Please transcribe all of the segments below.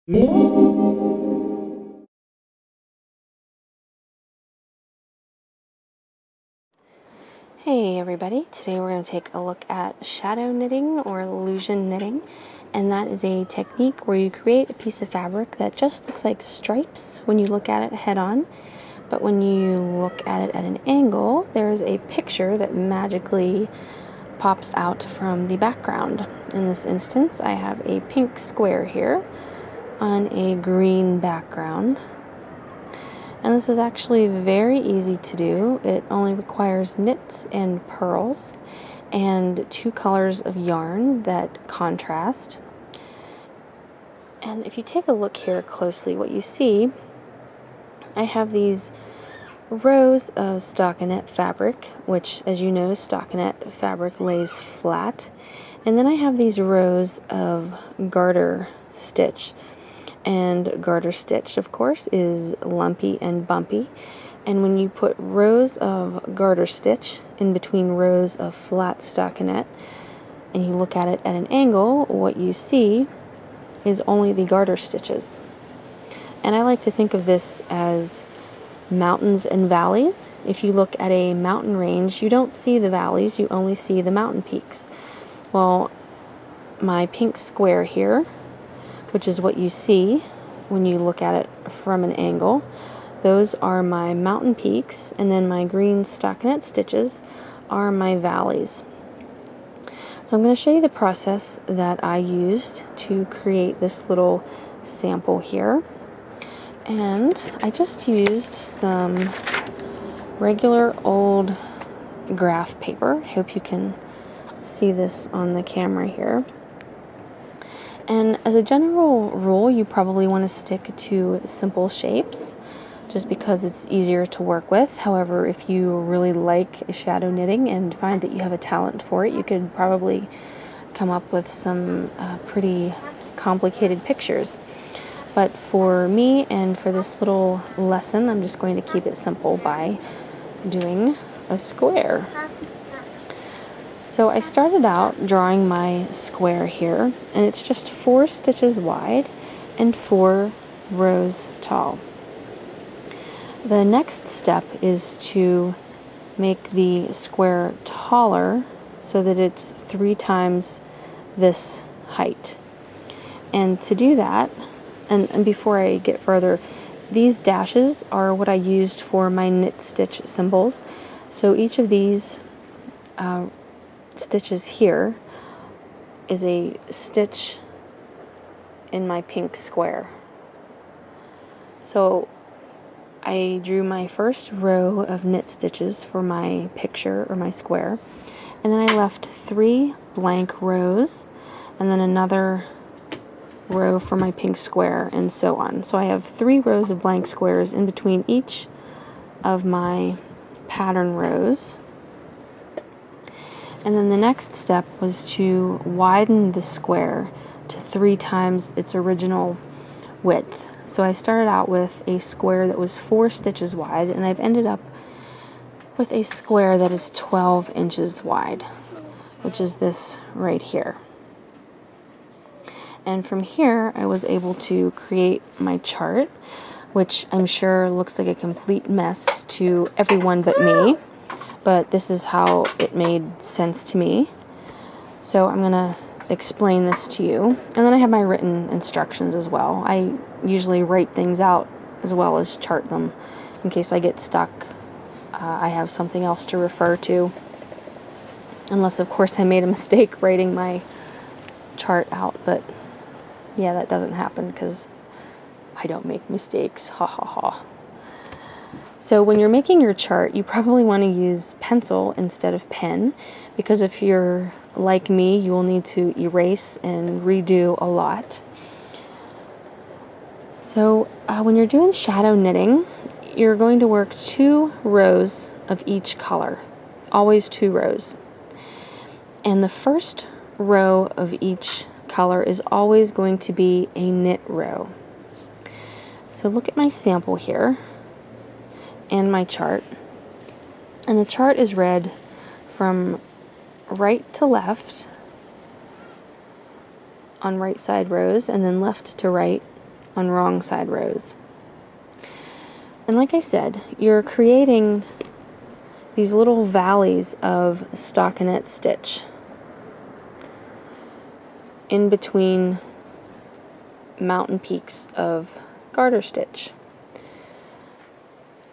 Hey everybody, today we're going to take a look at shadow knitting or illusion knitting, and that is a technique where you create a piece of fabric that just looks like stripes when you look at it head on, but when you look at it at an angle, there's a picture that magically pops out from the background. In this instance, I have a pink square here on a green background. And this is actually very easy to do. It only requires knits and purls and 2 colors of yarn that contrast. And if you take a look here closely, what you see, I have these rows of Stockinette fabric, which, as you know, Stockinette fabric lays flat. And then I have these rows of garter stitch. And garter stitch, of course, is lumpy and bumpy. And when you put rows of garter stitch in between rows of flat stockinette, and you look at it at an angle, what you see is only the garter stitches. And I like to think of this as mountains and valleys. If you look at a mountain range, you don't see the valleys, you only see the mountain peaks. Well, my pink square here, which is what you see when you look at it from an angle, those are my mountain peaks, and then my green stockinette stitches are my valleys. So I'm going to show you the process that I used to create this little sample here. And I just used some regular old graph paper. I hope you can see this on the camera here. And as a general rule, you probably want to stick to simple shapes just because it's easier to work with. However, if you really like shadow knitting and find that you have a talent for it, you could probably come up with some pretty complicated pictures. But for me and for this little lesson, I'm just going to keep it simple by doing a square. So I started out drawing my square here, and it's just 4 stitches wide and 4 rows tall. The next step is to make the square taller so that it's 3 times this height. And to do that, and before I get further, these dashes are what I used for my knit stitch symbols. So each of these stitches here is a stitch in my pink square. So I drew my first row of knit stitches for my picture or my square, and then I left 3 blank rows and then another row for my pink square, and so on. So I have 3 rows of blank squares in between each of my pattern rows. And then the next step was to widen the square to 3 times its original width. So I started out with a square that was 4 stitches wide, and I've ended up with a square that is 12 inches wide, which is this right here. And from here, I was able to create my chart, which I'm sure looks like a complete mess to everyone but me. But this is how it made sense to me. So I'm going to explain this to you. And then I have my written instructions as well. I usually write things out as well as chart them in case I get stuck. I have something else to refer to. Unless, of course, I made a mistake writing my chart out. But yeah, that doesn't happen because I don't make mistakes. Ha ha ha. So when you're making your chart, you probably want to use pencil instead of pen, because if you're like me, you will need to erase and redo a lot. So when you're doing shadow knitting, you're going to work 2 rows of each color, always 2 rows. And the first row of each color is always going to be a knit row. So look at my sample here and my chart, and the chart is read from right to left on right side rows, and then left to right on wrong side rows. And like I said, you're creating these little valleys of stockinette stitch in between mountain peaks of garter stitch.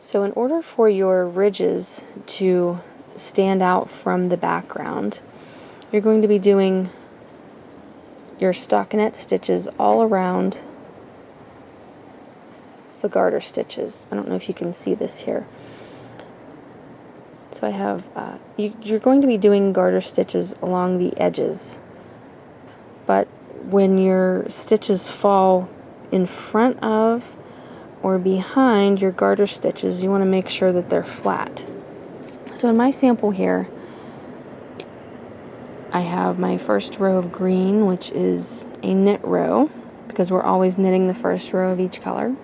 So in order for your ridges to stand out from the background, you're going to be doing your stockinette stitches all around the garter stitches. I don't know if you can see this here. So I have, you're going to be doing garter stitches along the edges, but when your stitches fall in front of or behind your garter stitches, you want to make sure that they're flat. So in my sample here, I have my first row of green, which is a knit row, because we're always knitting the first row of each color.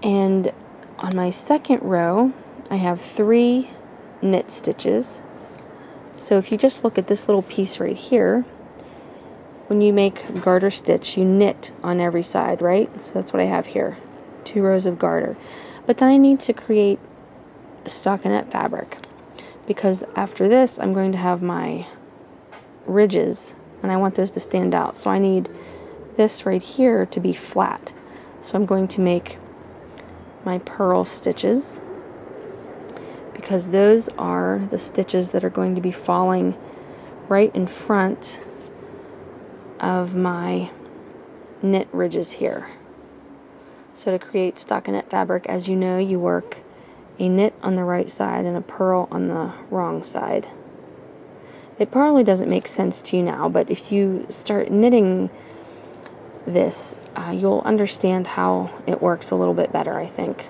And on my second row, I have 3 knit stitches. So if you just look at this little piece right here, when you make garter stitch, you knit on every side, right? So that's what I have here, 2 rows of garter. But then I need to create stockinette fabric, because after this I'm going to have my ridges, and I want those to stand out. So I need this right here to be flat. So I'm going to make my purl stitches, because those are the stitches that are going to be falling right in front of my knit ridges here. So to create stockinette fabric, as you know, you work a knit on the right side and a purl on the wrong side. It probably doesn't make sense to you now, but if you start knitting this, you'll understand how it works a little bit better, I think.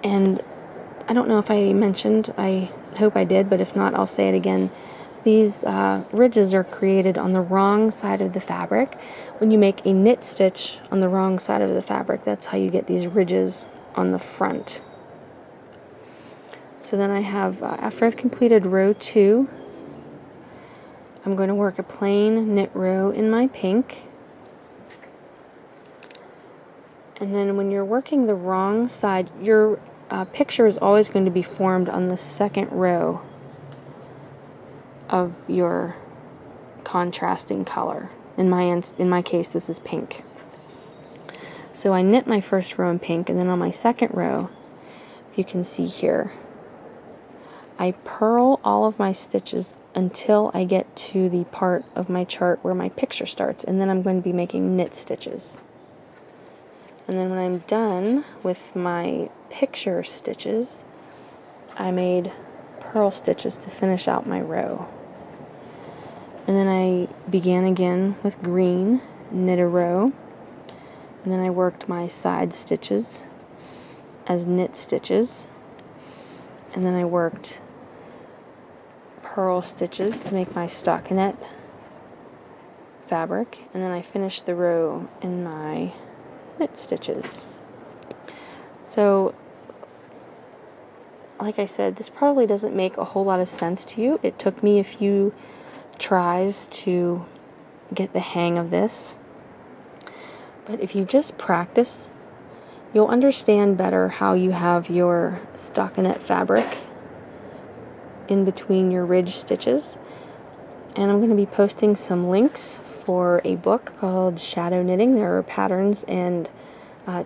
And I don't know if I mentioned, I hope I did, but if not, I'll say it again. These ridges are created on the wrong side of the fabric. When you make a knit stitch on the wrong side of the fabric, that's how you get these ridges on the front. So then I have, after I've completed row 2, I'm going to work a plain knit row in my pink. And then when you're working the wrong side, your picture is always going to be formed on the second row of your contrasting color. In my case, this is pink. So I knit my first row in pink, and then on my second row, you can see here, I purl all of my stitches until I get to the part of my chart where my picture starts, and then I'm going to be making knit stitches. And then when I'm done with my picture stitches, I made purl stitches to finish out my row. And then I began again with green, knit a row, and then I worked my side stitches as knit stitches, and then I worked purl stitches to make my stockinette fabric, and then I finished the row in my knit stitches. So, like I said, this probably doesn't make a whole lot of sense to you. It took me a few tries to get the hang of this, but if you just practice, you'll understand better how you have your stockinette fabric in between your ridge stitches. And I'm going to be posting some links for a book called Shadow Knitting. There are patterns and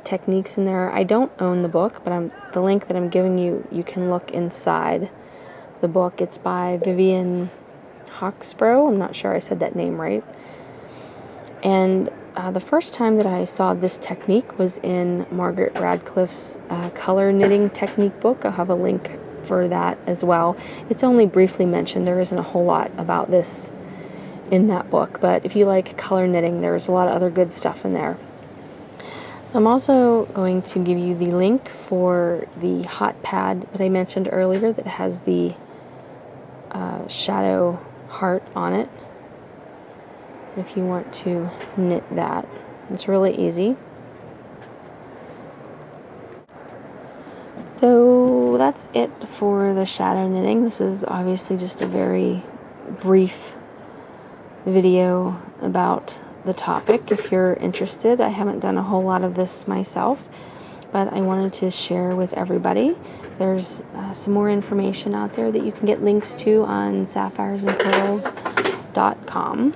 techniques in there. I don't own the book, but the link that I'm giving you, you can look inside the book. It's by Vivian Hawksborough. I'm not sure I said that name right. And the first time that I saw this technique was in Margaret Radcliffe's color knitting technique book. I'll have a link for that as well. It's only briefly mentioned. There isn't a whole lot about this in that book, but if you like color knitting, there's a lot of other good stuff in there. So I'm also going to give you the link for the hot pad that I mentioned earlier that has the shadow heart on it, if you want to knit that. It's really easy. So that's it for the shadow knitting. This is obviously just a very brief video about the topic if you're interested. I haven't done a whole lot of this myself, but I wanted to share with everybody. There's some more information out there that you can get links to on sapphiresandpearls.com.